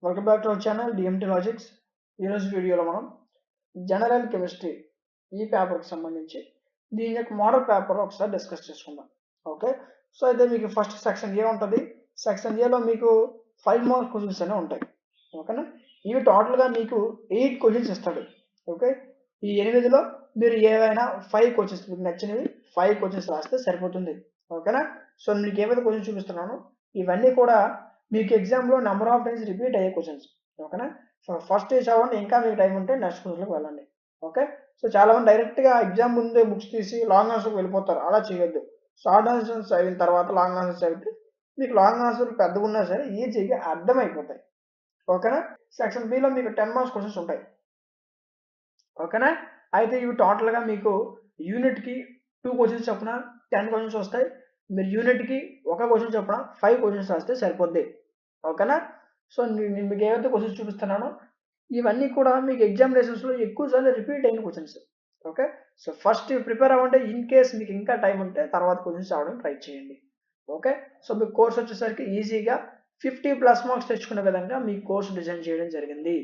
Welcome back to our channel DMT logics. ఈరోజు వీడియోలో మనం జనరల్ కెమిస్ట్రీ ఈ పేపర్కి సంబంధించి దీని యొక్క మోడల్ పేపర్ ఒకసారి డిస్కస్ చేసుకుందాం. ఓకే, సో అయితే మీకు ఫస్ట్ సెక్షన్ ఏ ఉంటుంది. సెక్షన్ ఏలో మీకు 5 మార్క్ క్వశ్చన్స్ అనేవి ఉంటాయి. ఓకేనా, ఇవి టోటల్గా మీకు 8 క్వశ్చన్స్ ఇస్తాడు. ఓకే, ఈ 8లో మీరు ఏవైనా 5 క్వశ్చన్స్ మీకు నచ్చినవి 5 క్వశ్చన్స్ రాస్తే సరిపోతుంది. ఓకేనా, సో మీకు ఏవైతే క్వశ్చన్స్ చూపిస్తున్నానో ఇవన్నీ కూడా మీకు ఎగ్జామ్లో నెంబర్ ఆఫ్ టైమ్స్ రిపీట్ అయ్యే క్వశ్చన్స్. ఓకేనా, సో ఫస్ట్ చదవండి, ఇంకా మీకు టైం ఉంటే నెక్స్ట్ క్వశ్చన్కి వెళ్ళండి. ఓకే, సో చాలా మంది డైరెక్ట్గా ఎగ్జామ్ ముందే బుక్స్ తీసి లాంగ్ ఆన్సర్కి వెళ్ళిపోతారు. అలా చేయొద్దు. షార్ట్ ఆన్సర్స్ చదివిన తర్వాత లాంగ్ ఆన్సర్స్ చదివితే మీకు లాంగ్ ఆన్సర్ పెద్దగా ఉన్నా సరే ఈజీగా అర్థమైపోతాయి. ఓకేనా, సెక్షన్ బిలో మీకు 10 మార్క్స్ క్వశ్చన్స్ ఉంటాయి. ఓకేనా, అయితే ఇవి టోటల్గా మీకు యూనిట్కి 2 క్వశ్చన్స్ చొప్పున 10 క్వశ్చన్స్ వస్తాయి. మీరు యూనిట్కి ఒక క్వశ్చన్ చొప్పున 5 క్వశ్చన్స్ రాస్తే సరిపోద్ది. ఓకేనా, సో నేను మీకు ఏవైతే క్వశ్చన్స్ చూపిస్తున్నానో ఇవన్నీ కూడా మీకు ఎగ్జామినేషన్స్లో ఎక్కువసార్లు రిపీట్ అయిన questions. Okay, so first prepare అవ్వండి. ఇన్ కేస్ మీకు ఇంకా టైం ఉంటే తర్వాత క్వశ్చన్స్ రావడానికి ట్రై చేయండి. ఓకే, సో మీ కోర్స్ వచ్చేసరికి ఈజీగా 50+ మార్క్స్ తెచ్చుకునే విధంగా మీ కోర్స్ డిజైన్ చేయడం జరిగింది.